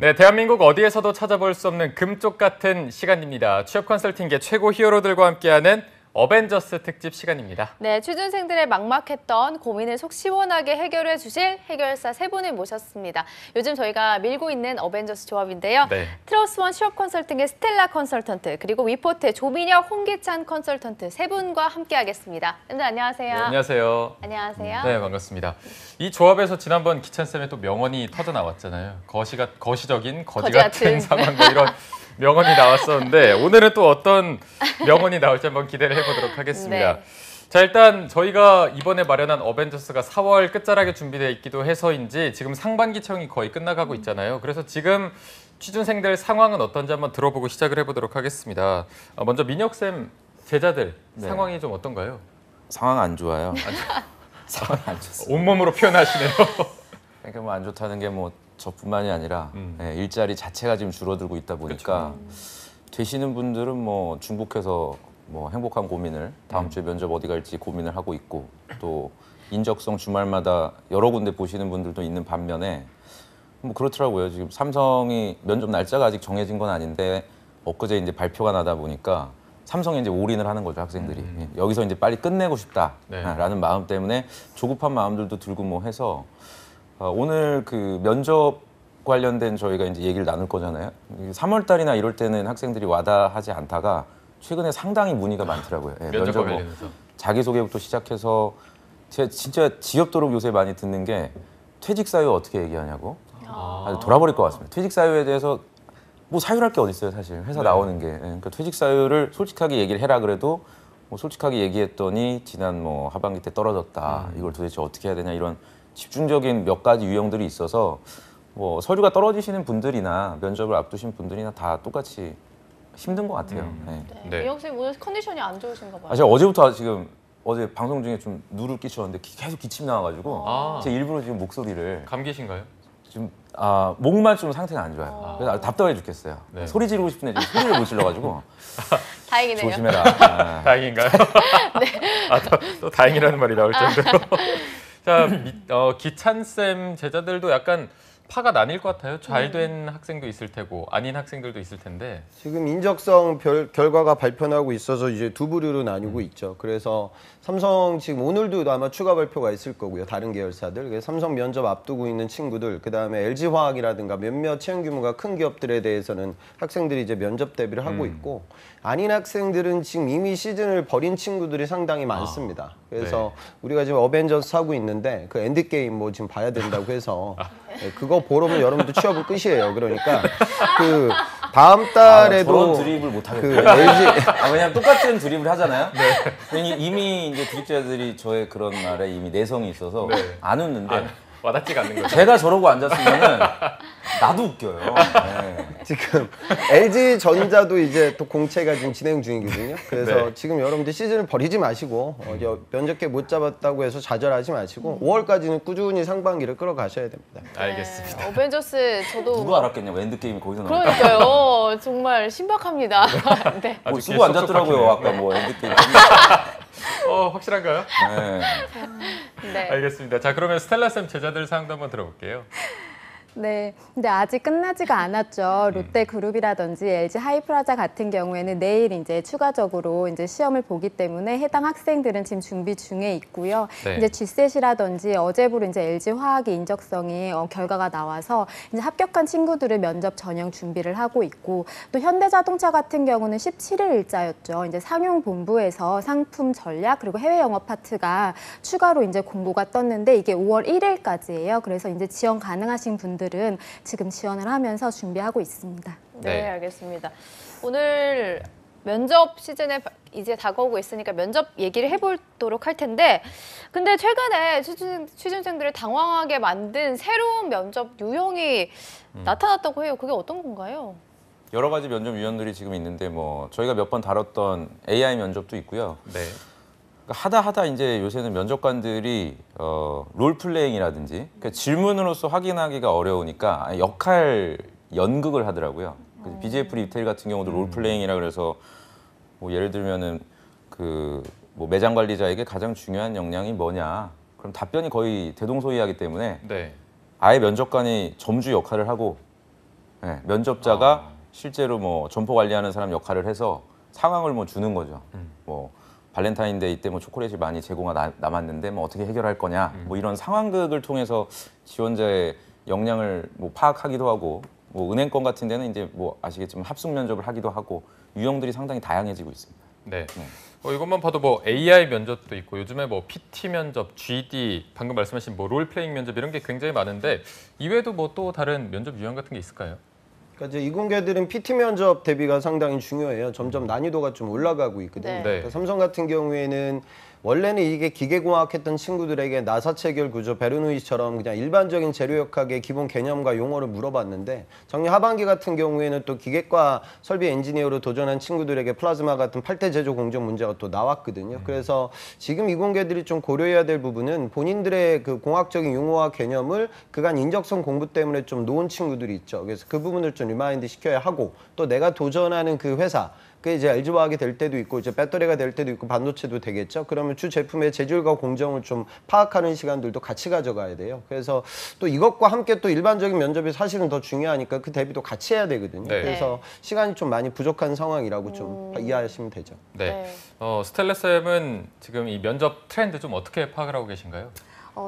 네, 대한민국 어디에서도 찾아볼 수 없는 금쪽 같은 시간입니다. 취업 컨설팅계 최고 히어로들과 함께하는 어벤져스 특집 시간입니다. 네, 취준생들의 막막했던 고민을 속 시원하게 해결해 주실 해결사 세 분을 모셨습니다. 요즘 저희가 밀고 있는 어벤져스 조합인데요. 네. 트러스원 취업 컨설팅의 스텔라 컨설턴트, 그리고 위포트의 조민혁, 홍기찬 컨설턴트 세 분과 함께하겠습니다. 여러분들 안녕하세요. 네, 안녕하세요. 안녕하세요. 네, 반갑습니다. 이 조합에서 지난번 기찬쌤의 또 명언이 터져 나왔잖아요. 거시적인 거지 같은 상황, 뭐 이런 명언이 나왔었는데 오늘은 또 어떤 명언이 나올지 한번 기대를 해보도록 하겠습니다. 네. 자, 일단 저희가 이번에 마련한 어벤져스가 4월 끝자락에 준비되어 있기도 해서인지 지금 상반기 채용이 거의 끝나가고 있잖아요. 그래서 지금 취준생들 상황은 어떤지 한번 들어보고 시작을 해보도록 하겠습니다. 먼저 민혁쌤 제자들 상황이 좀 어떤가요? 상황 안 좋아요. 상황 안 좋습니다. 온몸으로 표현하시네요. 그러니까 뭐 안 좋다는 게 뭐 저뿐만이 아니라 일자리 자체가 지금 줄어들고 있다 보니까 되시는 분들은 뭐 중복해서 뭐 행복한 고민을 다음 주에 면접 어디 갈지 고민을 하고 있고, 또 인적성 주말마다 여러 군데 보시는 분들도 있는 반면에 뭐 그렇더라고요. 지금 삼성이 면접 날짜가 아직 정해진 건 아닌데 엊그제 이제 발표가 나다 보니까 삼성에 이제 올인을 하는 거죠, 학생들이. 여기서 이제 빨리 끝내고 싶다라는 마음 때문에 조급한 마음들도 들고 뭐 해서 오늘 그 면접 관련된 저희가 이제 얘기를 나눌 거잖아요. 3월 달이나 이럴 때는 학생들이 와닿지 않다가 최근에 상당히 문의가 많더라고요. 면접과 관련해서. 자기소개부터 시작해서 제가 진짜 지겹도록 요새 많이 듣는 게 퇴직 사유 어떻게 얘기하냐고. 아주 돌아버릴 것 같습니다. 퇴직 사유에 대해서 뭐 사유랄 게 어디 있어요, 사실. 회사 나오는 게. 그러니까 퇴직 사유를 솔직하게 얘기를 해라 그래도 뭐 솔직하게 얘기했더니 지난 뭐 하반기 때 떨어졌다. 이걸 도대체 어떻게 해야 되냐, 이런 집중적인 몇 가지 유형들이 있어서 뭐 서류가 떨어지시는 분들이나 면접을 앞두신 분들이나 다 똑같이 힘든 것 같아요. 민혁 쌤 오늘 컨디션이 안 좋으신가 봐요. 제가 어제부터 지금 어제 방송 중에 좀 누를 끼쳤는데 계속 기침 나와가지고 제가 일부러 지금 목소리를 감기신가요? 좀 목만 좀 상태가 안 좋아요. 그래서 답답해 죽겠어요. 소리 지르고 싶은데 지금 소리를 못 질러가지고 다행이네요. 조심해라. 다행인가요? 또 다행이라는 말이 나올 정도로. 자, 기찬쌤 제자들도 약간 파가 나뉠 것 같아요. 잘 된 학생도 있을 테고 아닌 학생들도 있을 텐데. 지금 인적성 결과가 발표나고 있어서 이제 두 부류로 나뉘고 있죠. 그래서 삼성 지금 오늘도 아마 추가 발표가 있을 거고요. 다른 계열사들. 그래서 삼성 면접 앞두고 있는 친구들, 그다음에 LG화학이라든가 몇몇 채용 규모가 큰 기업들에 대해서는 학생들이 이제 면접 대비를 하고 있고, 아닌 학생들은 지금 이미 시즌을 버린 친구들이 상당히 많습니다. 그래서 우리가 지금 어벤져스 하고 있는데 그 엔드게임 뭐 지금 봐야 된다고 해서 그거 보러면 여러분도 취업은 끝이에요. 그러니까 그 다음 달에도 저런 드립을 못 하겠어요. 그 LG 왜냐면 똑같은 드립을 하잖아요. 이미 이제 드립자들이 저의 그런 말에 이미 내성이 있어서 안 웃는데 와닿지가 않는 거죠. 제가 저러고 앉았으면은 나도 웃겨요. 지금 LG전자도 이제 또 공채가 지금 진행 중이거든요. 그래서 지금 여러분들 시즌을 버리지 마시고 면접계 못 잡았다고 해서 좌절하지 마시고 5월까지는 꾸준히 상반기를 끌어가셔야 됩니다. 알겠습니다. 어벤져스 저도 누가 알았겠냐고, 엔드게임이 거기서 나오는 그러니까요. 정말 신박합니다. 네. 거. 쓰고 앉았더라고요, 아까 뭐 엔드게임. 확실한가요? 네. 알겠습니다. 자, 그러면 스텔라쌤 제자들 사항도 한번 들어볼게요. 네, 근데 아직 끝나지가 않았죠. 롯데그룹이라든지 LG 하이프라자 같은 경우에는 내일 이제 추가적으로 이제 시험을 보기 때문에 해당 학생들은 지금 준비 중에 있고요. 이제 G셋이라든지 어제부로 이제 LG 화학의 인적성이 결과가 나와서 이제 합격한 친구들을 면접 전형 준비를 하고 있고, 또 현대자동차 같은 경우는 17일 일자였죠. 이제 상용본부에서 상품 전략 그리고 해외 영업 파트가 추가로 이제 공고가 떴는데 이게 5월 1일까지예요. 그래서 이제 지원 가능하신 분들은 지금 지원을 하면서 준비하고 있습니다. 네, 알겠습니다. 오늘 면접 시즌에 이제 다가오고 있으니까 면접 얘기를 해보도록 할 텐데, 근데 최근에 취준생들을 당황하게 만든 새로운 면접 유형이 나타났다고 해요. 그게 어떤 건가요? 여러 가지 면접 유형들이 지금 있는데 뭐 저희가 몇 번 다뤘던 AI 면접도 있고요. 하다 이제 요새는 면접관들이 롤플레잉이라든지 그러니까 질문으로서 확인하기가 어려우니까 역할 연극을 하더라고요. BJF 리테일 같은 경우도 롤플레잉이라 그래서 뭐 예를 들면은 그 뭐 매장 관리자에게 가장 중요한 역량이 뭐냐, 그럼 답변이 거의 대동소이하기 때문에 아예 면접관이 점주 역할을 하고 네, 면접자가 실제로 뭐 점포 관리하는 사람 역할을 해서 상황을 뭐 주는 거죠. 뭐 발렌타인데이 때 뭐 초콜릿이 많이 재고가 남았는데 뭐 어떻게 해결할 거냐, 뭐 이런 상황극을 통해서 지원자의 역량을 뭐 파악하기도 하고, 뭐 은행권 같은 데는 이제 뭐 아시겠지만 합숙 면접을 하기도 하고 유형들이 상당히 다양해지고 있습니다. 네. 이것만 봐도 뭐 AI 면접도 있고 요즘에 뭐 PT 면접, GD, 방금 말씀하신 뭐 롤플레잉 면접 이런 게 굉장히 많은데 이외에도 뭐 또 다른 면접 유형 같은 게 있을까요? 그러니까 이제 이공계들은 PT 면접 대비가 상당히 중요해요. 점점 난이도가 좀 올라가고 있거든요. 네. 그러니까 삼성 같은 경우에는 원래는 이게 기계공학 했던 친구들에게 나사 체결 구조, 베르누이처럼 그냥 일반적인 재료역학의 기본 개념과 용어를 물어봤는데 작년 하반기 같은 경우에는 또 기계과 설비 엔지니어로 도전한 친구들에게 플라즈마 같은 8대 제조 공정 문제가 또 나왔거든요. 그래서 지금 이공계들이 좀 고려해야 될 부분은 본인들의 그 공학적인 용어와 개념을 그간 인적성 공부 때문에 좀 놓은 친구들이 있죠. 그래서 그 부분을 좀 리마인드 시켜야 하고 또 내가 도전하는 그 회사 그게 이제 LG화학이 될 때도 있고 이제 배터리가 될 때도 있고 반도체도 되겠죠. 그러면 주 제품의 재질과 공정을 좀 파악하는 시간들도 같이 가져가야 돼요. 그래서 또 이것과 함께 또 일반적인 면접이 사실은 더 중요하니까 그 대비도 같이 해야 되거든요. 네. 그래서 시간이 좀 많이 부족한 상황이라고 좀 이해하시면 되죠. 네. 네. 스텔라 쌤은 지금 이 면접 트렌드 좀 어떻게 파악을 하고 계신가요?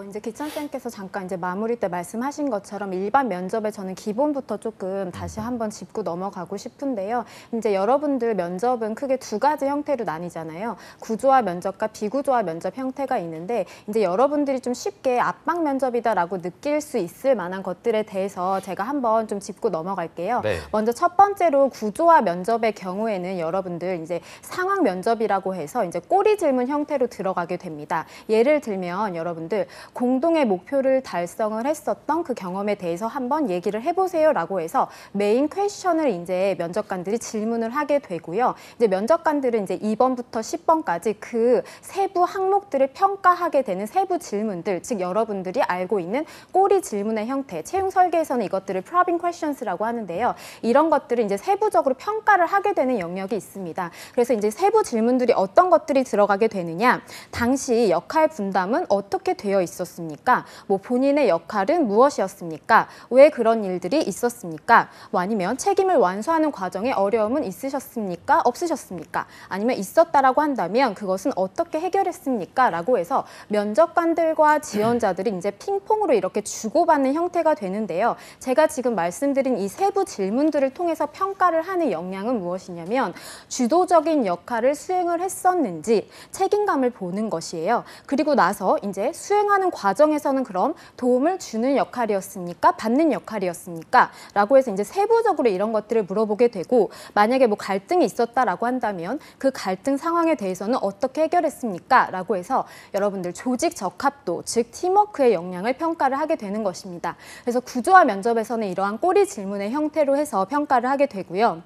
이제 기찬쌤께서 잠깐 이제 마무리 때 말씀하신 것처럼 일반 면접에 저는 기본부터 조금 다시 한번 짚고 넘어가고 싶은데요. 이제 여러분들 면접은 크게 두 가지 형태로 나뉘잖아요. 구조화 면접과 비구조화 면접 형태가 있는데 이제 여러분들이 좀 쉽게 압박 면접이다라고 느낄 수 있을 만한 것들에 대해서 제가 한번 좀 짚고 넘어갈게요. 네. 먼저 첫 번째로 구조화 면접의 경우에는 여러분들 이제 상황 면접이라고 해서 이제 꼬리 질문 형태로 들어가게 됩니다. 예를 들면 여러분들 공동의 목표를 달성을 했었던 그 경험에 대해서 한번 얘기를 해보세요라고 해서 메인 퀘셔널을 이제 면접관들이 질문을 하게 되고요. 이제 면접관들은 이제 2번부터 10번까지 그 세부 항목들을 평가하게 되는 세부 질문들, 즉 여러분들이 알고 있는 꼬리 질문의 형태, 채용 설계에서는 이것들을 probing questions라고 하는데요. 이런 것들을 이제 세부적으로 평가를 하게 되는 영역이 있습니다. 그래서 이제 세부 질문들이 어떤 것들이 들어가게 되느냐, 당시 역할 분담은 어떻게 되어 있었습니까? 뭐 본인의 역할은 무엇이었습니까? 왜 그런 일들이 있었습니까? 뭐 아니면 책임을 완수하는 과정에 어려움은 있으셨습니까? 없으셨습니까? 아니면 있었다라고 한다면 그것은 어떻게 해결했습니까? 라고 해서 면접관들과 지원자들이 이제 핑퐁으로 이렇게 주고받는 형태가 되는데요. 제가 지금 말씀드린 이 세부 질문들을 통해서 평가를 하는 역량은 무엇이냐면 주도적인 역할을 수행을 했었는지 책임감을 보는 것이에요. 그리고 나서 이제 수행하는 과정에서는 그럼 도움을 주는 역할이었습니까? 받는 역할이었습니까? 라고 해서 이제 세부적으로 이런 것들을 물어보게 되고, 만약에 뭐 갈등이 있었다라고 한다면 그 갈등 상황에 대해서는 어떻게 해결했습니까? 라고 해서 여러분들 조직 적합도, 즉 팀워크의 역량을 평가를 하게 되는 것입니다. 그래서 구조화 면접에서는 이러한 꼬리 질문의 형태로 해서 평가를 하게 되고요.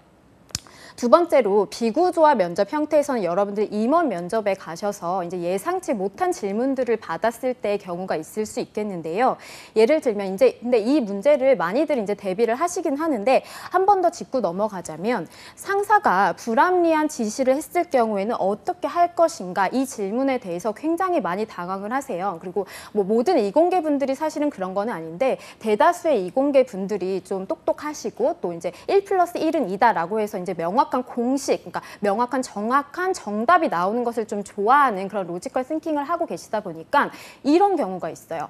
두 번째로 비구조화 면접 형태에서는 여러분들 임원 면접에 가셔서 이제 예상치 못한 질문들을 받았을 때의 경우가 있을 수 있겠는데요. 예를 들면 이제 근데 이 문제를 많이들 이제 대비를 하시긴 하는데 한 번 더 짚고 넘어가자면 상사가 불합리한 지시를 했을 경우에는 어떻게 할 것인가, 이 질문에 대해서 굉장히 많이 당황을 하세요. 그리고 뭐 모든 이공계 분들이 사실은 그런 건 아닌데 대다수의 이공계 분들이 좀 똑똑하시고 또 이제 1+1은 2다라고 해서 이제 명확한 공식, 그러니까 명확한 정확한 정답이 나오는 것을 좀 좋아하는 그런 로지컬 싱킹을 하고 계시다 보니까 이런 경우가 있어요.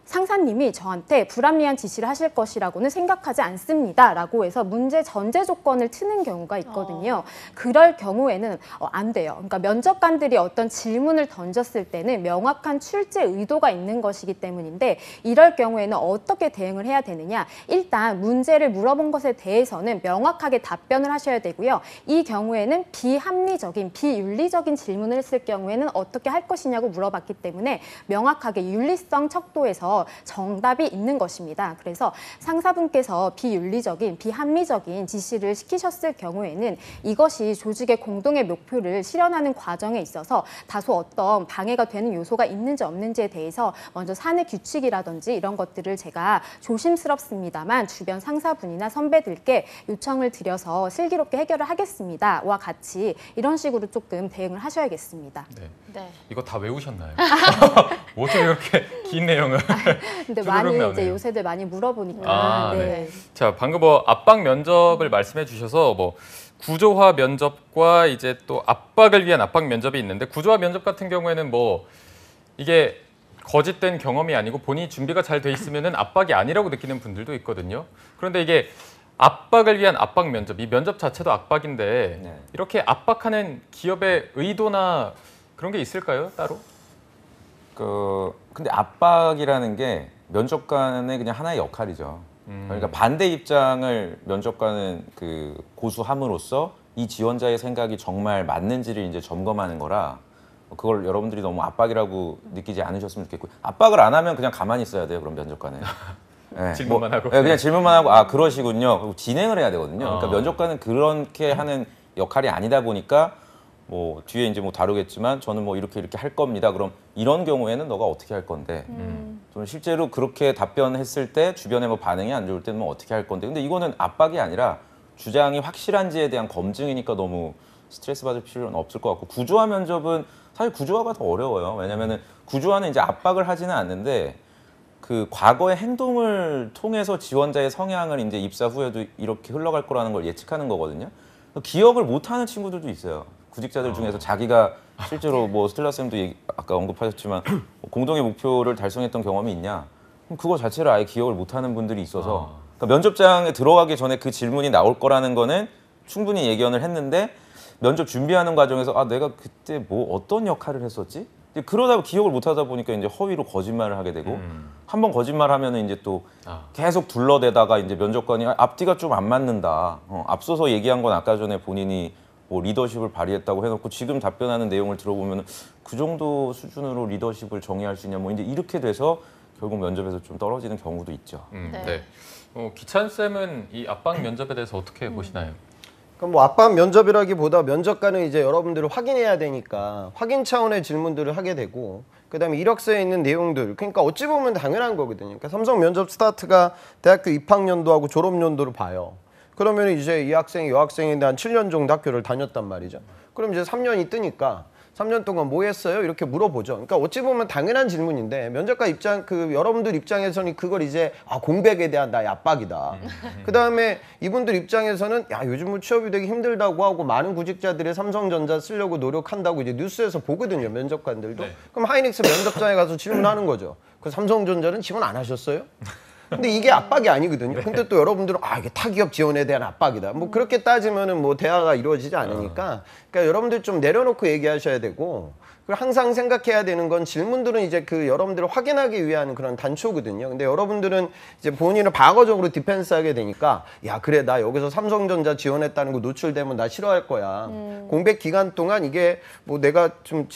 상사님이 저한테 불합리한 지시를 하실 것이라고는 생각하지 않습니다. 라고 해서 문제 전제 조건을 트는 경우가 있거든요. 그럴 경우에는 안 돼요. 그러니까 면접관들이 어떤 질문을 던졌을 때는 명확한 출제 의도가 있는 것이기 때문인데 이럴 경우에는 어떻게 대응을 해야 되느냐. 일단 문제를 물어본 것에 대해서는 명확하게 답변을 하셔야 되고요. 이 경우에는 비합리적인, 비윤리적인 질문을 했을 경우에는 어떻게 할 것이냐고 물어봤기 때문에 명확하게 윤리성 척도에서 정답이 있는 것입니다. 그래서 상사분께서 비윤리적인, 비합리적인 지시를 시키셨을 경우에는 이것이 조직의 공동의 목표를 실현하는 과정에 있어서 다소 어떤 방해가 되는 요소가 있는지 없는지에 대해서 먼저 사내 규칙이라든지 이런 것들을 제가 조심스럽습니다만 주변 상사분이나 선배들께 요청을 드려서 슬기롭게 해결을 하겠습니다와 같이 이런 식으로 조금 대응을 하셔야겠습니다. 네. 네. 이거 다 외우셨나요? 어떻게 그렇게 긴 내용을. 근데 쭈루룩 많이 이제 나오네요. 요새들 많이 물어보니까. 아, 네. 자, 방금 뭐 압박 면접을 말씀해 주셔서 뭐 구조화 면접과 이제 또 압박을 위한 압박 면접이 있는데 구조화 면접 같은 경우에는 뭐 이게 거짓된 경험이 아니고 본인이 준비가 잘 돼 있으면은 압박이 아니라고 느끼는 분들도 있거든요. 그런데 이게 압박을 위한 압박 면접, 이 면접 자체도 압박인데 네. 이렇게 압박하는 기업의 의도나 그런 게 있을까요, 따로? 근데 압박이라는 게 면접관의 그냥 하나의 역할이죠. 그러니까 반대 입장을 면접관은 고수함으로써 이 지원자의 생각이 정말 맞는지를 이제 점검하는 거라 그걸 여러분들이 너무 압박이라고 느끼지 않으셨으면 좋겠고 압박을 안 하면 그냥 가만히 있어야 돼요. 그럼 면접관은. 네, 질문만 하고. 네, 그냥 질문만 하고 아 그러시군요. 그리고 진행을 해야 되거든요. 그러니까 면접관은 그렇게 하는 역할이 아니다 보니까 뭐 뒤에 이제 뭐 다루겠지만 저는 뭐 이렇게 할 겁니다. 그럼 이런 경우에는 너가 어떻게 할 건데? 저는 실제로 그렇게 답변했을 때 주변에 뭐 반응이 안 좋을 때는 뭐 어떻게 할 건데? 근데 이거는 압박이 아니라 주장이 확실한지에 대한 검증이니까 너무 스트레스 받을 필요는 없을 것 같고 구조화 면접은 사실 구조화가 더 어려워요. 왜냐면은 구조화는 이제 압박을 하지는 않는데 그 과거의 행동을 통해서 지원자의 성향을 이제 입사 후에도 이렇게 흘러갈 거라는 걸 예측하는 거거든요. 기억을 못하는 친구들도 있어요. 구직자들 중에서 자기가 실제로 뭐 스텔라 쌤도 아까 언급하셨지만 공동의 목표를 달성했던 경험이 있냐? 그럼 그거 자체를 아예 기억을 못하는 분들이 있어서 그러니까 면접장에 들어가기 전에 그 질문이 나올 거라는 거는 충분히 예견을 했는데 면접 준비하는 과정에서 아 내가 그때 뭐 어떤 역할을 했었지? 그러다 기억을 못하다 보니까 이제 허위로 거짓말을 하게 되고 한 번 거짓말하면은 이제 또 계속 둘러대다가 이제 면접관이 앞뒤가 좀 안 맞는다. 앞서서 얘기한 건 아까 전에 본인이 뭐 리더십을 발휘했다고 해놓고 지금 답변하는 내용을 들어보면 그 정도 수준으로 리더십을 정의할 수 있냐 뭐 이제 이렇게 돼서 결국 면접에서 좀 떨어지는 경우도 있죠. 네. 기찬 쌤은 이 압박 면접에 대해서 어떻게 보시나요? 그럼 뭐 압박 면접이라기보다 면접관은 이제 여러분들을 확인해야 되니까 확인 차원의 질문들을 하게 되고 그다음에 이력서에 있는 내용들 그러니까 어찌 보면 당연한 거거든요. 그러니까 삼성 면접 스타트가 대학교 입학연도하고 졸업연도를 봐요. 그러면 이제 이 학생이 여학생에 대한 7년 정도 학교를 다녔단 말이죠. 그럼 이제 3년이 뜨니까 3년 동안 뭐 했어요? 이렇게 물어보죠. 그러니까 어찌 보면 당연한 질문인데 면접관 입장 여러분들 입장에서는 그걸 이제 공백에 대한 나의 압박이다. 그다음에 이분들 입장에서는 야 요즘 뭐 취업이 되게 힘들다고 하고 많은 구직자들이 삼성전자 쓰려고 노력한다고 이제 뉴스에서 보거든요. 면접관들도. 네. 그럼 하이닉스 면접장에 가서 질문하는 거죠. 그 삼성전자는 지원 안 하셨어요? 근데 이게 압박이 아니거든요. 근데 또 여러분들은 이게 타기업 지원에 대한 압박이다. 뭐 그렇게 따지면은 뭐 대화가 이루어지지 않으니까. 그러니까 여러분들 좀 내려놓고 얘기하셔야 되고. 그리고 항상 생각해야 되는 건 질문들은 이제 여러분들을 확인하기 위한 그런 단초거든요. 근데 여러분들은 이제 본인을 방어적으로 디펜스하게 되니까 야 그래 나 여기서 삼성전자 지원했다는 거 노출되면 나 싫어할 거야. 공백 기간 동안 이게 뭐 내가 좀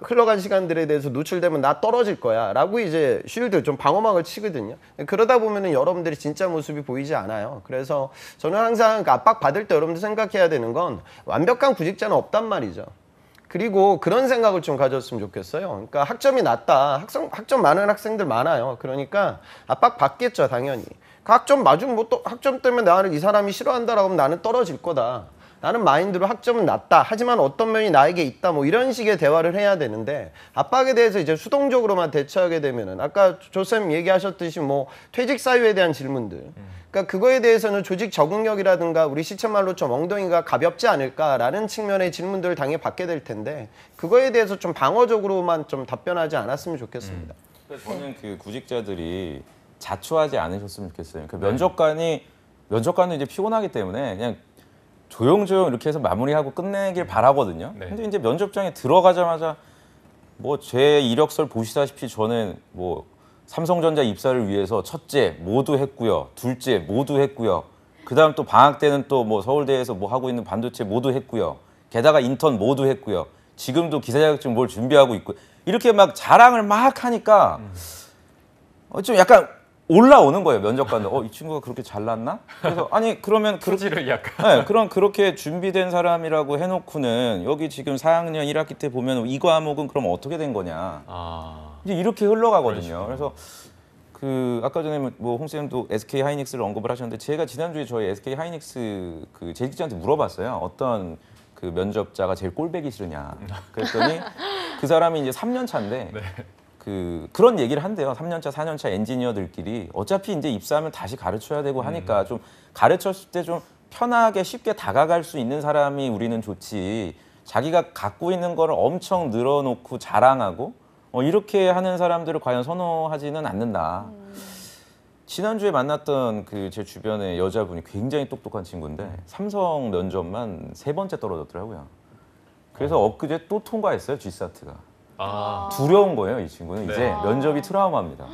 흘러간 시간들에 대해서 노출되면 나 떨어질 거야라고 이제 쉴드 좀 방어막을 치거든요. 그러다 보면은 여러분들이 진짜 모습이 보이지 않아요. 그래서 저는 항상 압박 받을 때 여러분들 생각해야 되는 건 완벽한 구직자는 없단 말이죠. 그리고 그런 생각을 좀 가졌으면 좋겠어요. 그러니까 학점이 낮다. 학점 많은 학생들 많아요. 그러니까 압박 받겠죠, 당연히. 그 학점 맞으면 뭐 또 학점 때문에 나를 이 사람이 싫어한다라고 하면 나는 떨어질 거다. 나는 마인드로 학점은 낮다. 하지만 어떤 면이 나에게 있다. 뭐 이런 식의 대화를 해야 되는데 압박에 대해서 이제 수동적으로만 대처하게 되면은 아까 조쌤 얘기하셨듯이 뭐 퇴직 사유에 대한 질문들. 그러니까 그거에 대해서는 조직 적응력이라든가 우리 시쳇말로 좀 엉덩이가 가볍지 않을까라는 측면의 질문들을 당연히 받게 될 텐데 그거에 대해서 좀 방어적으로만 좀 답변하지 않았으면 좋겠습니다. 저는 그 구직자들이 자초하지 않으셨으면 좋겠어요. 그 면접관은 이제 피곤하기 때문에 그냥 조용조용 이렇게 해서 마무리하고 끝내길 바라거든요. 네. 근데 이제 면접장에 들어가자마자 뭐 제 이력서를 보시다시피 저는 뭐 삼성전자 입사를 위해서 첫째 모두 했고요. 둘째 모두 했고요. 그다음 또 방학 때는 또 뭐 서울대에서 뭐 하고 있는 반도체 모두 했고요. 게다가 인턴 모두 했고요. 지금도 기사 자격증 뭘 준비하고 있고 이렇게 막 자랑을 막 하니까 좀 약간 올라오는 거예요. 면접관도 이 친구가 그렇게 잘났나? 그래서 아니 그러면 소질을 약간. 네, 그럼 그렇게 준비된 사람이라고 해놓고는 여기 지금 4학년 1학기 때 보면 이 과목은 그럼 어떻게 된 거냐? 이제 이렇게 흘러가거든요. 그래서 그 아까 전에 뭐 홍 쌤도 SK 하이닉스를 언급을 하셨는데 제가 지난주에 저희 SK 하이닉스 그 재직자한테 물어봤어요. 어떤 그 면접자가 제일 꼴배기 싫으냐? 그랬더니 그 사람이 이제 3년 차인데. 그 그런 얘기를 한대요. 3년차, 4년차 엔지니어들끼리 어차피 이제 입사하면 다시 가르쳐야 되고 하니까 좀 가르쳤을 때 좀 편하게 쉽게 다가갈 수 있는 사람이 우리는 좋지. 자기가 갖고 있는 거를 엄청 늘어놓고 자랑하고 이렇게 하는 사람들을 과연 선호하지는 않는다. 지난주에 만났던 그 제 주변의 여자분이 굉장히 똑똑한 친구인데 삼성 면접만 3번째 떨어졌더라고요. 그래서 엊그제 또 통과했어요, G사트가. 아, 두려운 거예요, 이 친구는. 네. 이제 면접이 트라우마입니다.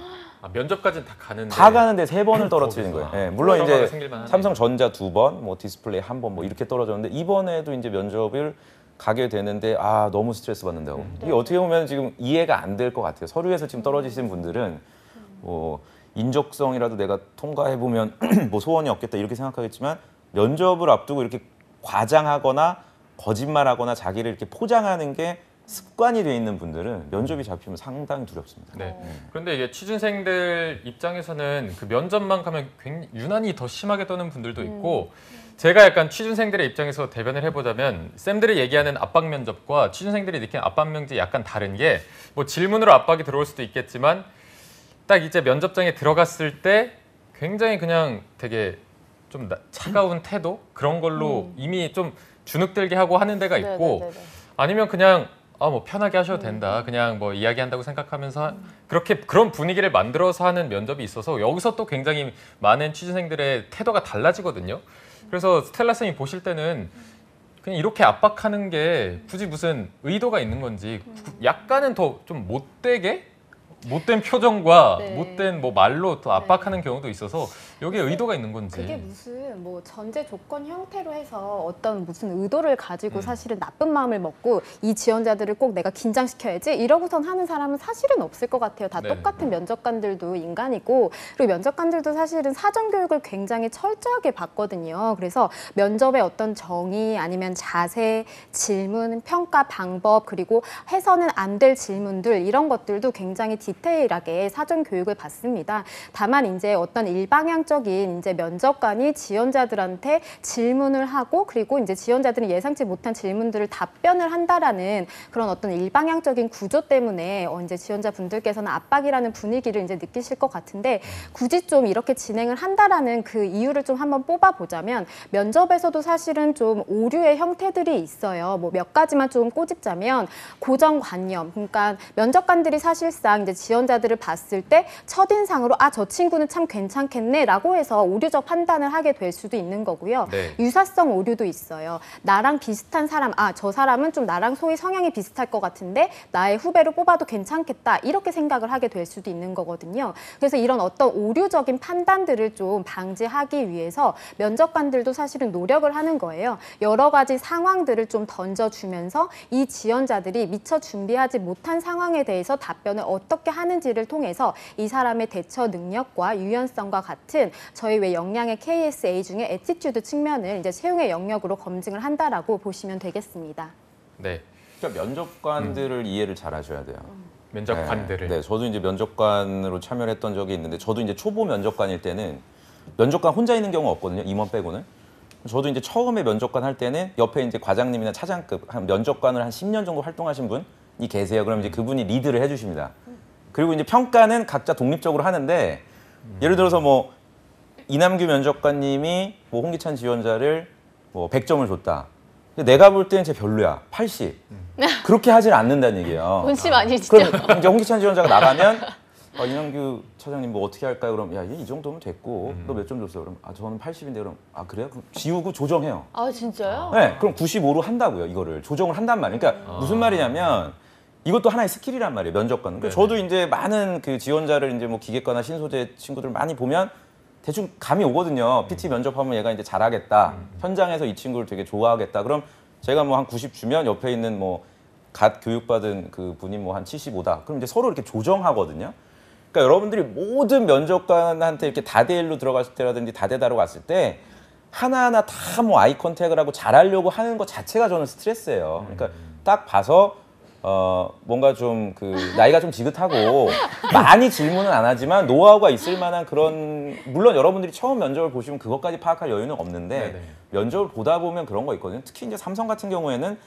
면접까지는 다 가는데. 다 가는데 3번을 떨어뜨리는 거예요. 거기서. 예, 물론 트라우마가 이제 생길만 하네요. 삼성전자 2번, 뭐 디스플레이 1번 뭐 이렇게 떨어졌는데 이번에도 이제 면접을 가게 되는데 너무 스트레스 받는다고. 이게 어떻게 보면 지금 이해가 안 될 것 같아요. 서류에서 지금 떨어지신 분들은 뭐 인적성이라도 내가 통과해 보면 뭐 소원이 없겠다 이렇게 생각하겠지만 면접을 앞두고 이렇게 과장하거나 거짓말하거나 자기를 이렇게 포장하는 게 습관이 돼 있는 분들은 면접이 잡히면 상당히 두렵습니다. 네. 그런데 이게 취준생들 입장에서는 그 면접만 가면 굉장히 유난히 더 심하게 떠는 분들도 있고 제가 약간 취준생들의 입장에서 대변을 해보자면 쌤들이 얘기하는 압박 면접과 취준생들이 느끼는 압박 면접이 약간 다른 게 뭐 질문으로 압박이 들어올 수도 있겠지만 딱 이제 면접장에 들어갔을 때 굉장히 그냥 되게 좀 차가운 태도 그런 걸로 이미 좀 주눅들게 하고 하는 데가 있고 네네네네. 아니면 그냥 뭐 편하게 하셔도 된다. 그냥 뭐 이야기한다고 생각하면서 그렇게 그런 분위기를 만들어서 하는 면접이 있어서 여기서 또 굉장히 많은 취준생들의 태도가 달라지거든요. 그래서 스텔라 쌤이 보실 때는 그냥 이렇게 압박하는 게 굳이 무슨 의도가 있는 건지 약간은 더 좀 못된 표정과 네. 못된 뭐 말로 더 압박하는 경우도 있어서 여기에 의도가 있는 건지. 그게 무슨 뭐 전제 조건 형태로 해서 어떤 무슨 의도를 가지고 사실은 나쁜 마음을 먹고 이 지원자들을 꼭 내가 긴장시켜야지 이러고선 하는 사람은 사실은 없을 것 같아요. 다 네. 똑같은 면접관들도 인간이고 그리고 면접관들도 사실은 사전 교육을 굉장히 철저하게 받거든요. 그래서 면접의 어떤 정의 아니면 자세, 질문, 평가 방법 그리고 해서는 안 될 질문들 이런 것들도 굉장히 디테일하게 사전 교육을 받습니다. 다만 이제 어떤 일방향적인 이제 면접관이 지원자들한테 질문을 하고 그리고 이제 지원자들은 예상치 못한 질문들을 답변을 한다라는 그런 어떤 일방향적인 구조 때문에 이제 지원자분들께서는 압박이라는 분위기를 이제 느끼실 것 같은데 굳이 좀 이렇게 진행을 한다라는 그 이유를 좀 한번 뽑아보자면 면접에서도 사실은 좀 오류의 형태들이 있어요. 뭐 몇 가지만 좀 꼬집자면 고정관념. 그러니까 면접관들이 사실상 이제 지원자들을 봤을 때 첫인상으로 저 친구는 참 괜찮겠네라고 해서 오류적 판단을 하게 될 수도 있는 거고요. 네. 유사성 오류도 있어요. 나랑 비슷한 사람, 저 사람은 좀 나랑 소위 성향이 비슷할 것 같은데 나의 후배로 뽑아도 괜찮겠다 이렇게 생각을 하게 될 수도 있는 거거든요. 그래서 이런 어떤 오류적인 판단들을 좀 방지하기 위해서 면접관들도 사실은 노력을 하는 거예요. 여러 가지 상황들을 좀 던져주면서 이 지원자들이 미처 준비하지 못한 상황에 대해서 답변을 어떻게 하는지를 통해서 이 사람의 대처 능력과 유연성과 같은 저희 왜 역량의 KSA 중에 애티튜드 측면을 이제 채용의 영역으로 검증을 한다라고 보시면 되겠습니다. 네. 그러니까 면접관들을 이해를 잘 하셔야 돼요. 면접관들을. 네, 저도 이제 면접관으로 참여를 했던 적이 있는데 저도 이제 초보 면접관일 때는 면접관 혼자 있는 경우 없거든요. 임원 빼고는. 저도 이제 처음에 면접관 할 때는 옆에 이제 과장님이나 차장급 한 면접관을 한 10년 정도 활동하신 분이 계세요. 그럼 이제 그분이 리드를 해주십니다. 그리고 이제 평가는 각자 독립적으로 하는데 예를 들어서 뭐 이남규 면접관님이 뭐 홍기찬 지원자를 뭐 100점을 줬다. 근데 내가 볼 때는 쟤 별로야. 80. 그렇게 하질 않는다는 얘기예요. 본심 아니 진짜. 그럼 이제 홍기찬 지원자가 나가면 이남규 차장님 뭐 어떻게 할까요? 그럼 야, 이 정도면 됐고 너 몇 점 줬어요? 그럼 저는 80인데 그럼 그래요? 그럼 지우고 조정해요. 아 진짜요? 네, 그럼 95로 한다고요. 이거를 조정을 한단 말이에요. 그러니까 무슨 말이냐면 이것도 하나의 스킬이란 말이에요. 면접관은. 그러니까 저도 이제 많은 그 지원자를 이제 뭐 기계과나 신소재 친구들 많이 보면 대충 감이 오거든요. PT 면접하면 얘가 이제 잘하겠다. 현장에서 이 친구를 되게 좋아하겠다. 그럼 제가 뭐 한 90 주면 옆에 있는 뭐 갓 교육받은 그 분이 뭐 한 75다. 그럼 이제 서로 이렇게 조정하거든요. 그러니까 여러분들이 모든 면접관한테 이렇게 다대일로 들어갔을 때라든지 다대다로 갔을 때 하나하나 다 뭐 아이 컨택을 하고 잘하려고 하는 것 자체가 저는 스트레스예요. 그러니까 딱 봐서 뭔가 좀 그 나이가 좀 지긋하고 많이 질문은 안 하지만 노하우가 있을 만한 그런 물론 여러분들이 처음 면접을 보시면 그것까지 파악할 여유는 없는데 네네. 면접을 보다 보면 그런 거 있거든요. 특히 이제 삼성 같은 경우에는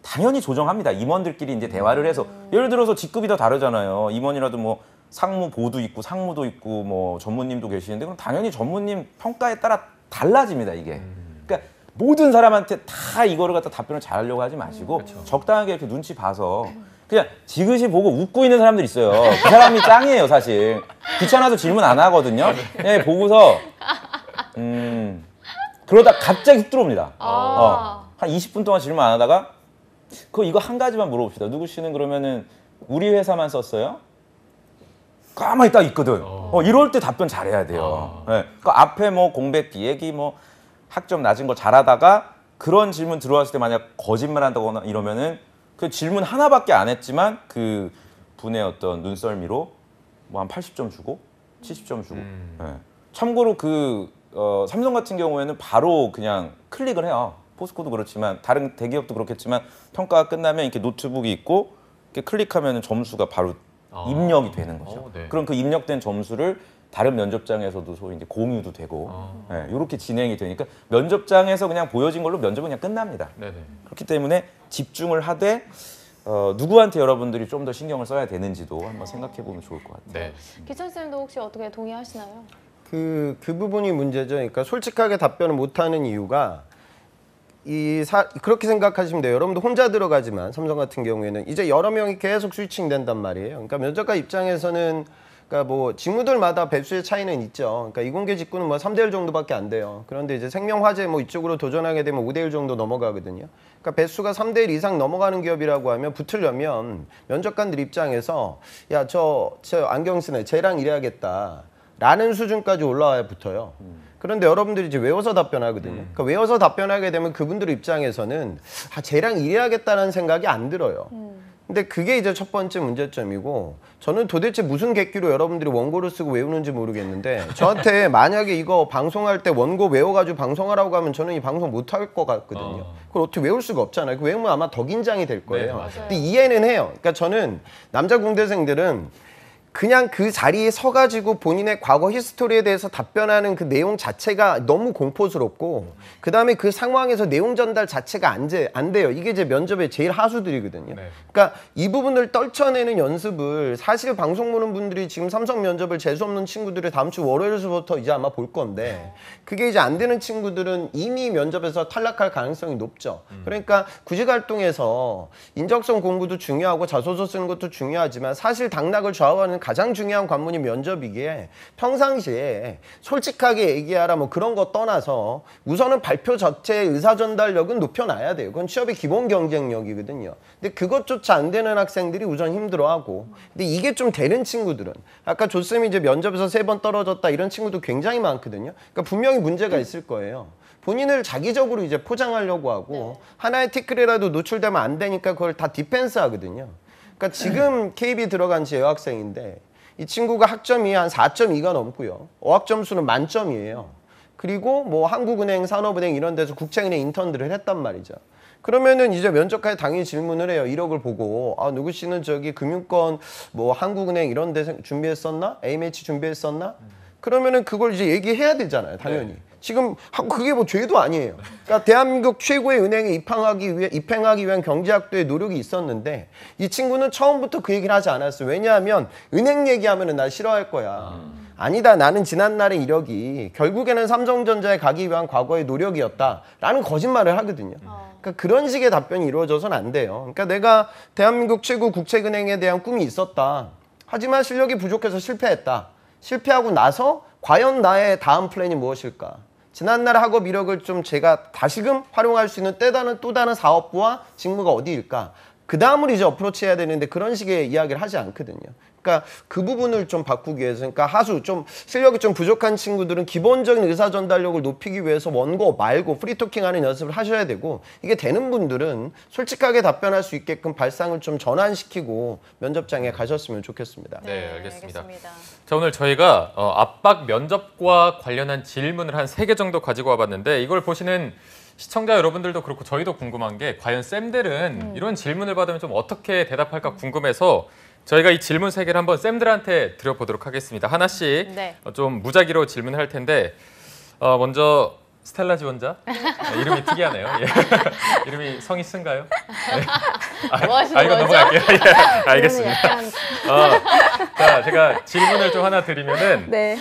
당연히 조정합니다. 임원들끼리 이제 대화를 해서 예를 들어서 직급이 다 다르잖아요. 임원이라도 뭐 상무 보도 있고 상무도 있고 뭐 전무님도 계시는데 그럼 당연히 전무님 평가에 따라 달라집니다. 이게. 그러니까 모든 사람한테 다 이거를 갖다 답변을 잘하려고 하지 마시고 적당하게 이렇게 눈치 봐서 그냥 지그시 보고 웃고 있는 사람들 있어요. 그 사람이 짱이에요, 사실. 귀찮아서 질문 안 하거든요. 예, 보고서 그러다 갑자기 훅 들어옵니다. 한 20분 동안 질문 안 하다가 이거 한 가지만 물어봅시다. 누구 씨는 그러면은 우리 회사만 썼어요? 가만히 딱 있거든. 이럴 때 답변 잘해야 돼요. 예, 그 앞에 뭐 공백 기획이 뭐 학점 낮은 거 잘하다가 그런 질문 들어왔을 때 만약 거짓말 한다거나 이러면은 그 질문 하나밖에 안 했지만 그 분의 어떤 눈썰미로 뭐 한 80점 주고 70점 주고. 예. 참고로 삼성 같은 경우에는 바로 그냥 클릭을 해요. 포스코도 그렇지만 다른 대기업도 그렇겠지만 평가가 끝나면 이렇게 노트북이 있고 이렇게 클릭하면 점수가 바로 입력이 되는 거죠. 네. 그럼 그 입력된 점수를 다른 면접장에서도 소위 이제 공유도 되고 이렇게 진행이 되니까 면접장에서 그냥 보여진 걸로 면접은 그냥 끝납니다. 네네. 그렇기 때문에 집중을 하되 누구한테 여러분들이 좀 더 신경을 써야 되는지도 한번 생각해 보면 좋을 것 같아요. 네. 기천 쌤도 혹시 어떻게 동의하시나요? 그 부분이 문제죠. 그러니까 솔직하게 답변을 못하는 이유가 그렇게 생각하시면 돼요. 여러분도 혼자 들어가지만 삼성 같은 경우에는 이제 여러 명이 계속 스위칭 된단 말이에요. 그러니까 면접관 입장에서는 그러니까 뭐 직무들마다 배수의 차이는 있죠. 그러니까 이공계 직구는 뭐 3대1 정도밖에 안 돼요. 그런데 이제 생명화재 뭐 이쪽으로 도전하게 되면 5대1 정도 넘어가거든요. 그러니까 배수가 3대1 이상 넘어가는 기업이라고 하면 붙으려면 면접관들 입장에서 야, 저 안경 쓰네. 쟤랑 일해야겠다. 라는 수준까지 올라와야 붙어요. 그런데 여러분들이 이제 외워서 답변하거든요. 그러니까 외워서 답변하게 되면 그분들 입장에서는 쟤랑 일해야겠다는 생각이 안 들어요. 근데 그게 이제 첫 번째 문제점이고 저는 도대체 무슨 객기로 여러분들이 원고를 쓰고 외우는지 모르겠는데 저한테 만약에 이거 방송할 때 원고 외워가지고 방송하라고 하면 저는 이 방송 못 할 것 같거든요. 그걸 어떻게 외울 수가 없잖아요. 그 외우면 아마 더 긴장이 될 거예요. 네, 맞아요. 근데 이해는 해요. 그러니까 저는 남자 공대생들은 그냥 그 자리에 서가지고 본인의 과거 히스토리에 대해서 답변하는 그 내용 자체가 너무 공포스럽고 그 다음에 그 상황에서 내용 전달 자체가 안 돼요. 이게 제 면접의 제일 하수들이거든요. 네. 그러니까 이 부분을 떨쳐내는 연습을 사실 방송 보는 분들이 지금 삼성 면접을 재수없는 친구들을 다음 주 월요일부터 이제 아마 볼 건데 그게 이제 안 되는 친구들은 이미 면접에서 탈락할 가능성이 높죠. 그러니까 구직활동에서 인적성 공부도 중요하고 자소서 쓰는 것도 중요하지만 사실 당락을 좌우하는 가장 중요한 관문이 면접이기에 평상시에 솔직하게 얘기하라 뭐 그런 거 떠나서 우선은 발표 자체의 의사전달력은 높여놔야 돼요. 그건 취업의 기본 경쟁력이거든요. 근데 그것조차 안 되는 학생들이 우선 힘들어하고 근데 이게 좀 되는 친구들은 아까 조쌤이 이제 면접에서 3번 떨어졌다 이런 친구도 굉장히 많거든요. 그러니까 분명히 문제가 있을 거예요. 본인을 자기적으로 이제 포장하려고 하고 하나의 티끌이라도 노출되면 안 되니까 그걸 다 디펜스 하거든요. 그러니까 지금 KB 들어간 제 여학생인데 이 친구가 학점이 한 4.2가 넘고요. 어학 점수는 만점이에요. 그리고 뭐 한국은행, 산업은행 이런 데서 국채은행 인턴들을 했단 말이죠. 그러면은 이제 면접관에 당연히 질문을 해요. 이력을 보고 누구 씨는 저기 금융권 뭐 한국은행 이런 데 준비했었나? A매치 준비했었나? 그러면은 그걸 이제 얘기해야 되잖아요. 당연히. 네. 지금 그게 뭐 죄도 아니에요. 그러니까 대한민국 최고의 은행에 입행하기 위한 경제학도의 노력이 있었는데 이 친구는 처음부터 그 얘기를 하지 않았어요. 왜냐하면 은행 얘기하면은 나 싫어할 거야. 아니다. 나는 지난날의 이력이 결국에는 삼성전자에 가기 위한 과거의 노력이었다라는 거짓말을 하거든요. 그러니까 그런 식의 답변이 이루어져서는 안 돼요. 그러니까 내가 대한민국 최고 국책은행에 대한 꿈이 있었다. 하지만 실력이 부족해서 실패했다. 실패하고 나서 과연 나의 다음 플랜이 무엇일까? 지난날 학업 이력을 좀 제가 다시금 활용할 수 있는 또 다른 사업부와 직무가 어디일까? 그 다음을 이제 어프로치 해야 되는데 그런 식의 이야기를 하지 않거든요. 그러니까 그 부분을 좀 바꾸기 위해서 그러니까 좀 실력이 좀 부족한 친구들은 기본적인 의사 전달력을 높이기 위해서 원고 말고 프리토킹하는 연습을 하셔야 되고 이게 되는 분들은 솔직하게 답변할 수 있게끔 발상을 좀 전환시키고 면접장에 가셨으면 좋겠습니다. 네, 알겠습니다. 자, 오늘 저희가 압박 면접과 관련한 질문을 한 3개 정도 가지고 와봤는데 이걸 보시는 시청자 여러분들도 그렇고 저희도 궁금한 게 과연 쌤들은 이런 질문을 받으면 좀 어떻게 대답할까 궁금해서 저희가 이 질문 3개를 한번 쌤들한테 드려보도록 하겠습니다. 하나씩 네. 좀 무작위로 질문을 할 텐데 먼저 스텔라 지원자? 네, 이름이 특이하네요. 예. 이름이 성이 쓴가요? 네. 뭐 하시는 이거 거죠? 넘어갈게요. 예, 알겠습니다. 약간, 자, 제가 질문을 좀 하나 드리면은 네.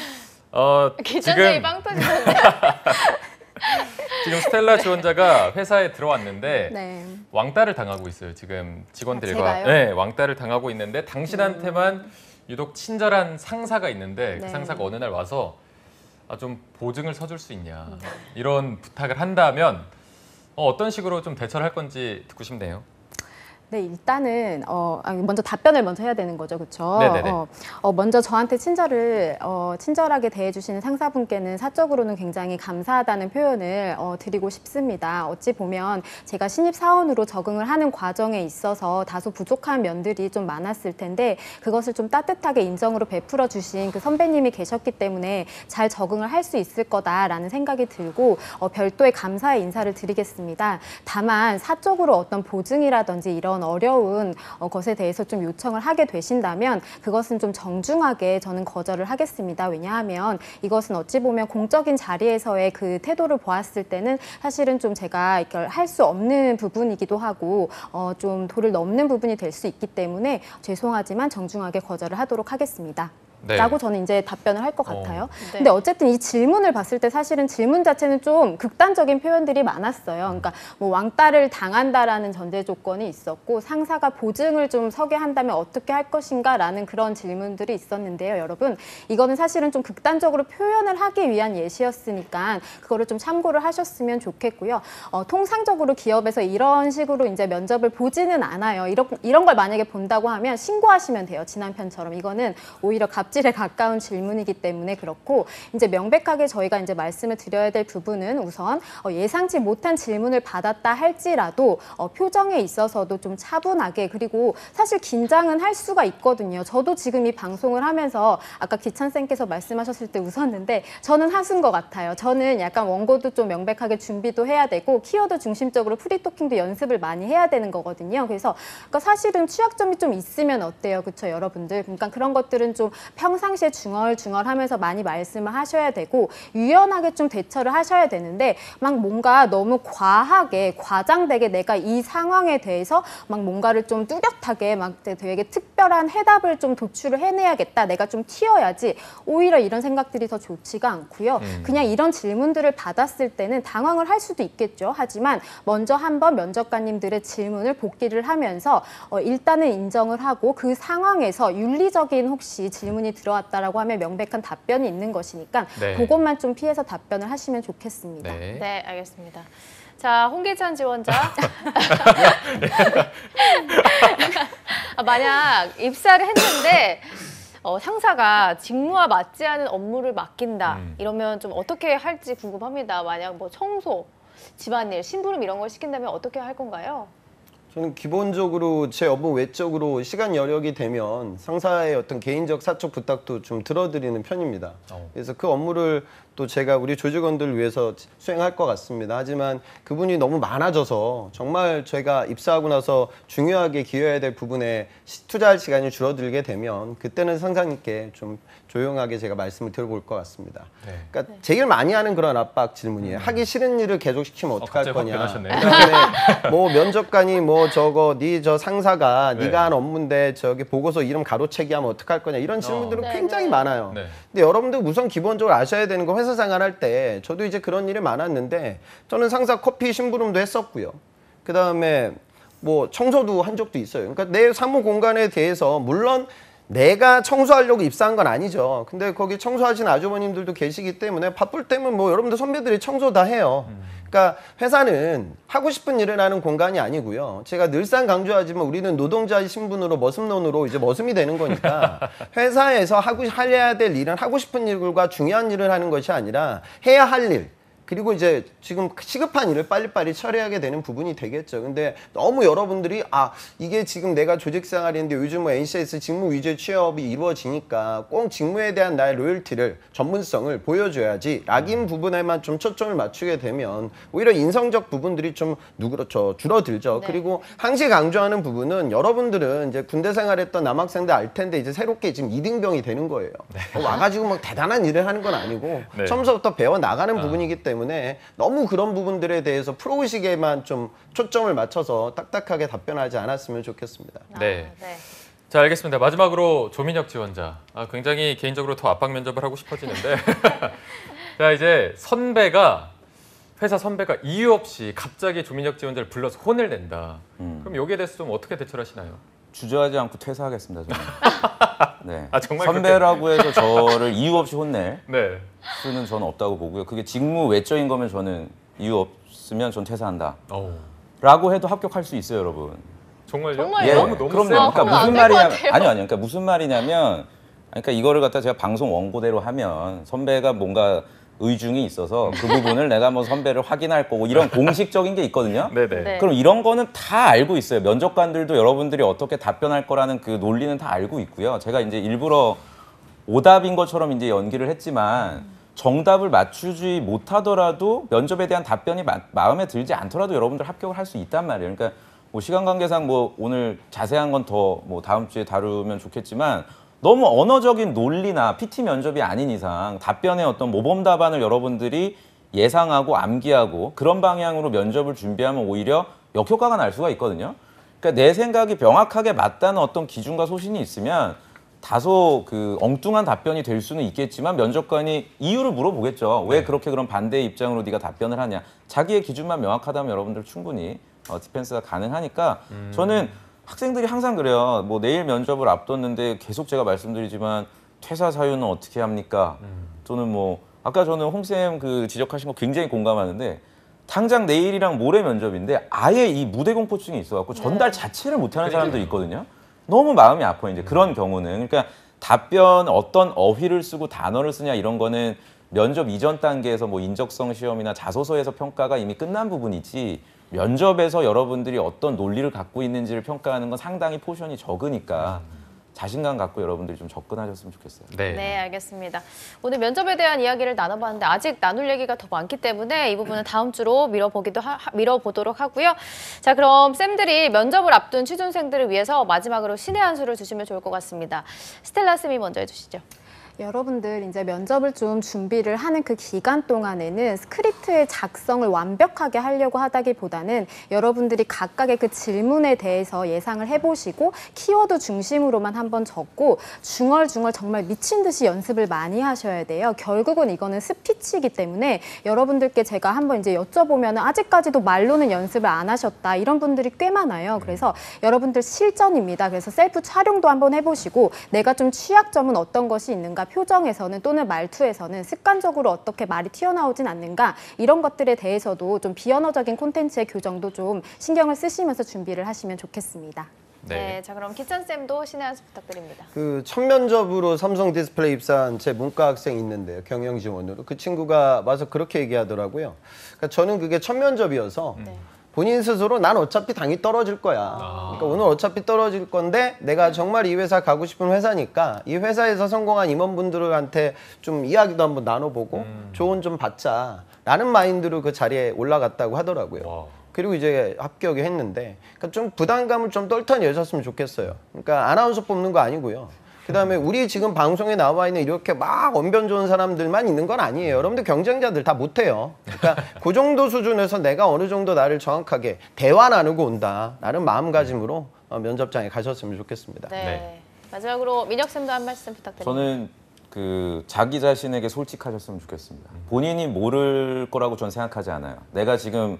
기자님이 지금 빵 터지는데. 지금 스텔라 지원자가 회사에 들어왔는데 네. 왕따를 당하고 있어요. 지금 직원들과. 제가요? 네, 왕따를 당하고 있는데 당신한테만 유독 친절한 상사가 있는데 그 네. 상사가 어느 날 와서 좀 보증을 서줄 수 있냐 이런 부탁을 한다면 어떤 식으로 좀 대처를 할 건지 듣고 싶네요. 네, 일단은 먼저 답변을 먼저 해야 되는 거죠, 그렇죠? 네네네. 먼저 저한테 친절하게 대해주시는 상사분께는 사적으로는 굉장히 감사하다는 표현을 드리고 싶습니다. 어찌 보면 제가 신입 사원으로 적응을 하는 과정에 있어서 다소 부족한 면들이 좀 많았을 텐데 그것을 좀 따뜻하게 인정으로 베풀어 주신 그 선배님이 계셨기 때문에 잘 적응을 할 수 있을 거다라는 생각이 들고 별도의 감사의 인사를 드리겠습니다. 다만 사적으로 어떤 보증이라든지 이런 어려운 것에 대해서 좀 요청을 하게 되신다면 그것은 좀 정중하게 저는 거절을 하겠습니다. 왜냐하면 이것은 어찌 보면 공적인 자리에서의 그 태도를 보았을 때는 사실은 좀 제가 이걸 할 수 없는 부분이기도 하고 좀 도를 넘는 부분이 될 수 있기 때문에 죄송하지만 정중하게 거절을 하도록 하겠습니다. 네. 라고 저는 이제 답변을 할 것 같아요. 네. 근데 어쨌든 이 질문을 봤을 때 사실은 질문 자체는 좀 극단적인 표현들이 많았어요. 그러니까 뭐 왕따를 당한다라는 전제 조건이 있었고 상사가 보증을 좀 서게 한다면 어떻게 할 것인가라는 그런 질문들이 있었는데요. 여러분, 이거는 사실은 좀 극단적으로 표현을 하기 위한 예시였으니까 그거를 좀 참고를 하셨으면 좋겠고요. 통상적으로 기업에서 이런 식으로 이제 면접을 보지는 않아요. 이런 걸 만약에 본다고 하면 신고하시면 돼요. 지난 편처럼. 이거는 오히려 갑질에 가까운 질문이기 때문에 그렇고 이제 명백하게 저희가 이제 말씀을 드려야 될 부분은 우선 예상치 못한 질문을 받았다 할지라도 표정에 있어서도 좀 차분하게 그리고 사실 긴장은 할 수가 있거든요. 저도 지금 이 방송을 하면서 아까 기찬 쌤께서 말씀하셨을 때 웃었는데 저는 하신 것 같아요. 저는 약간 원고도 좀 명백하게 준비도 해야 되고 키워드 중심적으로 프리토킹도 연습을 많이 해야 되는 거거든요. 그래서 그러니까 사실은 취약점이 좀 있으면 어때요, 그렇죠, 여러분들? 그러니까 그런 것들은 좀 평상시에 중얼중얼하면서 많이 말씀을 하셔야 되고 유연하게 좀 대처를 하셔야 되는데 막 뭔가 너무 과하게 과장되게 내가 이 상황에 대해서 막 뭔가를 좀 뚜렷하게 막 되게 특별한 해답을 좀 도출을 해내야겠다. 내가 좀 튀어야지. 오히려 이런 생각들이 더 좋지가 않고요. 그냥 이런 질문들을 받았을 때는 당황을 할 수도 있겠죠. 하지만 먼저 한번 면접관님들의 질문을 복기를 하면서 일단은 인정을 하고 그 상황에서 윤리적인 혹시 질문이 들어왔다라고 하면 명백한 답변이 있는 것이니까 네. 그것만 좀 피해서 답변을 하시면 좋겠습니다. 네. 네, 알겠습니다. 자, 홍기찬 지원자. 만약 입사를 했는데 상사가 직무와 맞지 않은 업무를 맡긴다. 이러면 좀 어떻게 할지 궁금합니다. 만약 뭐 청소, 집안일, 심부름 이런 걸 시킨다면 어떻게 할 건가요? 저는 기본적으로 제 업무 외적으로 시간 여력이 되면 상사의 어떤 개인적 사적 부탁도 좀 들어드리는 편입니다. 그래서 그 업무를 또 제가 우리 조직원들을 위해서 수행할 것 같습니다. 하지만 그분이 너무 많아져서 정말 제가 입사하고 나서 중요하게 기여해야 될 부분에 투자할 시간이 줄어들게 되면 그때는 상사님께 좀 조용하게 제가 말씀을 드려볼 것 같습니다. 네. 그러니까 제일 많이 하는 그런 압박 질문이에요. 하기 싫은 일을 계속 시키면 어떡할 갑자기 거냐. 확 변하셨네요. 그다음에 뭐 면접관이 뭐 저거 네 저 상사가 네. 네가 한 업무인데 저기 보고서 이름 가로채기 하면 어떡할 거냐 이런 질문들은 네, 굉장히 네. 많아요. 네. 근데 여러분들 우선 기본적으로 아셔야 되는 건 회사 생활할 때 저도 이제 그런 일이 많았는데 저는 상사 커피 심부름도 했었고요. 그다음에 뭐 청소도 한 적도 있어요. 그러니까 내 사무 공간에 대해서 물론 내가 청소하려고 입사한 건 아니죠. 근데 거기 청소하시는 아주버님들도 계시기 때문에 바쁠 때면 뭐 여러분들 선배들이 청소 다 해요. 그러니까 회사는 하고 싶은 일을 하는 공간이 아니고요. 제가 늘상 강조하지만 우리는 노동자의 신분으로 머슴론으로 이제 머슴이 되는 거니까 회사에서 해야 될 일은 하고 싶은 일과 중요한 일을 하는 것이 아니라 해야 할 일. 그리고 이제 지금 시급한 일을 빨리빨리 처리하게 되는 부분이 되겠죠. 근데 너무 여러분들이 이게 지금 내가 조직 생활인데 요즘 뭐 NCS 직무 위주의 취업이 이루어지니까 꼭 직무에 대한 나의 로열티를 전문성을 보여줘야지 락인 부분에만 좀 초점을 맞추게 되면 오히려 인성적 부분들이 좀 줄어들죠. 네. 그리고 항시 강조하는 부분은 여러분들은 이제 군대 생활했던 남학생들 알 텐데 이제 새롭게 지금 이등병이 되는 거예요. 와가지고 막 대단한 일을 하는 건 아니고 네. 처음부터 배워 나가는 부분이기 때문에 때문에 너무 그런 부분들에 대해서 프로의식에만 좀 초점을 맞춰서 딱딱하게 답변하지 않았으면 좋겠습니다. 네. 네. 자, 알겠습니다. 마지막으로 조민혁 지원자. 굉장히 개인적으로 더 압박 면접을 하고 싶어지는데 자, 이제 회사 선배가 이유 없이 갑자기 조민혁 지원자를 불러서 혼을 낸다. 그럼 여기에 대해서 좀 어떻게 대처를 하시나요? 주저하지 않고 퇴사하겠습니다. 저는. 네. 정말 선배라고 해서 저를 이유 없이 혼낼 네. 수는 저는 없다고 보고요. 그게 직무 외적인 거면 저는 이유 없으면 전 퇴사한다. 라고 해도 합격할 수 있어요, 여러분. 정말요? 정말요? 예, 너무 그럼요. 세요. 그러니까 그러면 안 무슨 될것 말이냐? 같아요. 아니요. 그러니까 무슨 말이냐면, 그러니까 이거를 갖다 제가 방송 원고대로 하면 선배가 뭔가 의중이 있어서 그 부분을 내가 뭐 선배를 확인할 거고 이런 공식적인 게 있거든요. 네네. 네. 그럼 이런 거는 다 알고 있어요. 면접관들도 여러분들이 어떻게 답변할 거라는 그 논리는 다 알고 있고요. 제가 이제 일부러 오답인 것처럼 이제 연기를 했지만 정답을 맞추지 못하더라도 면접에 대한 답변이 마음에 들지 않더라도 여러분들 합격을 할 수 있단 말이에요. 그러니까 뭐 시간 관계상 뭐 오늘 자세한 건 더 뭐 다음 주에 다루면 좋겠지만 너무 언어적인 논리나 PT 면접이 아닌 이상 답변의 어떤 모범 답안을 여러분들이 예상하고 암기하고 그런 방향으로 면접을 준비하면 오히려 역효과가 날 수가 있거든요. 그러니까 내 생각이 명확하게 맞다는 어떤 기준과 소신이 있으면 다소 그 엉뚱한 답변이 될 수는 있겠지만 면접관이 이유를 물어보겠죠. 왜 그렇게 그런 반대의 입장으로 네가 답변을 하냐. 자기의 기준만 명확하다면 여러분들 충분히 디펜스가 가능하니까 저는 학생들이 항상 그래요. 뭐 내일 면접을 앞뒀는데 계속 제가 말씀드리지만 퇴사 사유는 어떻게 합니까? 또는 뭐 아까 저는 홍쌤 그 지적하신 거 굉장히 공감하는데 당장 내일이랑 모레 면접인데 아예 이 무대 공포증이 있어갖고 전달 자체를 못하는 사람들이 있거든요. 너무 마음이 아파요. 이제 그런 경우는 그러니까 답변 어떤 어휘를 쓰고 단어를 쓰냐 이런 거는 면접 이전 단계에서 뭐 인적성 시험이나 자소서에서 평가가 이미 끝난 부분이지. 면접에서 여러분들이 어떤 논리를 갖고 있는지를 평가하는 건 상당히 포션이 적으니까 자신감 갖고 여러분들이 좀 접근하셨으면 좋겠어요. 네. 네, 알겠습니다. 오늘 면접에 대한 이야기를 나눠봤는데 아직 나눌 얘기가 더 많기 때문에 이 부분은 다음 주로 미뤄보도록 하고요. 자, 그럼 쌤들이 면접을 앞둔 취준생들을 위해서 마지막으로 신의 한 수를 주시면 좋을 것 같습니다. 스텔라 쌤이 먼저 해주시죠. 여러분들 이제 면접을 좀 준비를 하는 그 기간 동안에는 스크립트의 작성을 완벽하게 하려고 하다기보다는 여러분들이 각각의 그 질문에 대해서 예상을 해보시고 키워드 중심으로만 한번 적고 중얼중얼 정말 미친 듯이 연습을 많이 하셔야 돼요. 결국은 이거는 스피치이기 때문에 여러분들께 제가 한번 이제 여쭤보면 아직까지도 말로는 연습을 안 하셨다 이런 분들이 꽤 많아요. 그래서 여러분들 실전입니다. 그래서 셀프 촬영도 한번 해보시고 내가 좀 취약점은 어떤 것이 있는가 표정에서는 또는 말투에서는 습관적으로 어떻게 말이 튀어나오진 않는가 이런 것들에 대해서도 좀 비언어적인 콘텐츠의 교정도 좀 신경을 쓰시면서 준비를 하시면 좋겠습니다. 네, 자 그럼 기찬 쌤도 신의 한 수 부탁드립니다. 그 첫 면접으로 삼성 디스플레이 입사한 제 문과 학생이 있는데요. 경영 지원으로. 그 친구가 와서 그렇게 얘기하더라고요. 그러니까 저는 그게 첫 면접이어서 본인 스스로 난 어차피 당이 떨어질 거야. 그러니까 오늘 어차피 떨어질 건데 내가 정말 이 회사 가고 싶은 회사니까 이 회사에서 성공한 임원분들한테 좀 이야기도 한번 나눠보고 조언 좀 받자 라는 마인드로 그 자리에 올라갔다고 하더라고요. 와. 그리고 이제 합격을 했는데 그러니까 좀 부담감을 좀 떨쳐내셨으면 좋겠어요. 그러니까 아나운서 뽑는 거 아니고요. 그다음에 우리 지금 방송에 나와 있는 이렇게 막 언변 좋은 사람들만 있는 건 아니에요. 여러분들 경쟁자들 다 못해요. 그러니까 그 정도 수준에서 내가 어느 정도 나를 정확하게 대화 나누고 온다라는 마음가짐으로 면접장에 가셨으면 좋겠습니다. 네. 네. 마지막으로 민혁 쌤도 한 말씀 부탁드립니다. 저는 그 자기 자신에게 솔직하셨으면 좋겠습니다. 본인이 모를 거라고 저는 생각하지 않아요. 내가 지금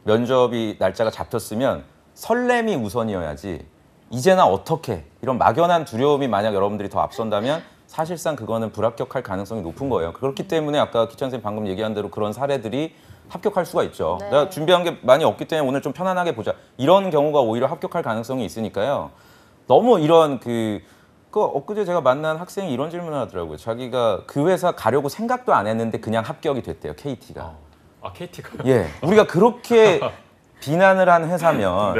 면접이 날짜가 잡혔으면 설렘이 우선이어야지 이제나 어떻게 이런 막연한 두려움이 만약 여러분들이 더 앞선다면 사실상 그거는 불합격할 가능성이 높은 거예요. 그렇기 때문에 아까 기찬 선생님 방금 얘기한 대로 그런 사례들이 합격할 수가 있죠. 네. 내가 준비한 게 많이 없기 때문에 오늘 좀 편안하게 보자. 이런 경우가 오히려 합격할 가능성이 있으니까요. 너무 이런 엊그제 제가 만난 학생이 이런 질문을 하더라고요. 자기가 그 회사 가려고 생각도 안 했는데 그냥 합격이 됐대요. KT가. KT가요? 예, 우리가 그렇게 비난을 한 회사면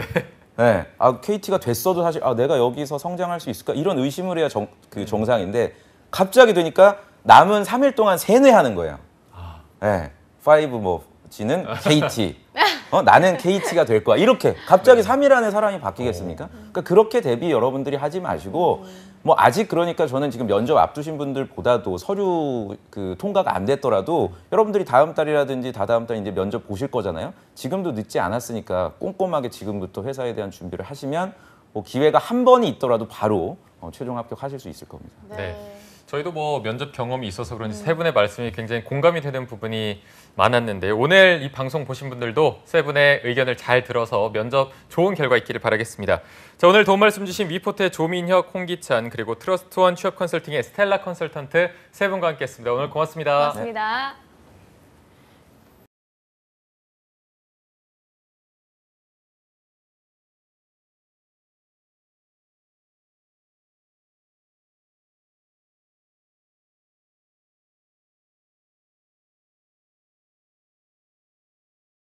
네, KT가 됐어도 사실 내가 여기서 성장할 수 있을까 이런 의심을 해야 정상인데 갑자기 되니까 남은 3일 동안 세뇌하는 거예요. 네, 5 G는 KT. 나는 KT가 될 거야. 이렇게 갑자기 3일 안에 사람이 바뀌겠습니까? 그러니까 그렇게 대비 여러분들이 하지 마시고 뭐 아직 그러니까 저는 지금 면접 앞두신 분들보다도 서류 그 통과가 안 됐더라도 여러분들이 다음 달이라든지 다다음 달 이제 면접 보실 거잖아요. 지금도 늦지 않았으니까 꼼꼼하게 지금부터 회사에 대한 준비를 하시면 뭐 기회가 한 번이 있더라도 바로 최종 합격하실 수 있을 겁니다. 네. 저희도 뭐 면접 경험이 있어서 그런지 세 분의 말씀이 굉장히 공감이 되는 부분이 많았는데 오늘 이 방송 보신 분들도 세 분의 의견을 잘 들어서 면접 좋은 결과 있기를 바라겠습니다. 자, 오늘 도움 말씀 주신 위포트의 조민혁, 홍기찬 그리고 트러스트원 취업 컨설팅의 스텔라 컨설턴트 세 분과 함께했습니다. 오늘 고맙습니다. 고맙습니다.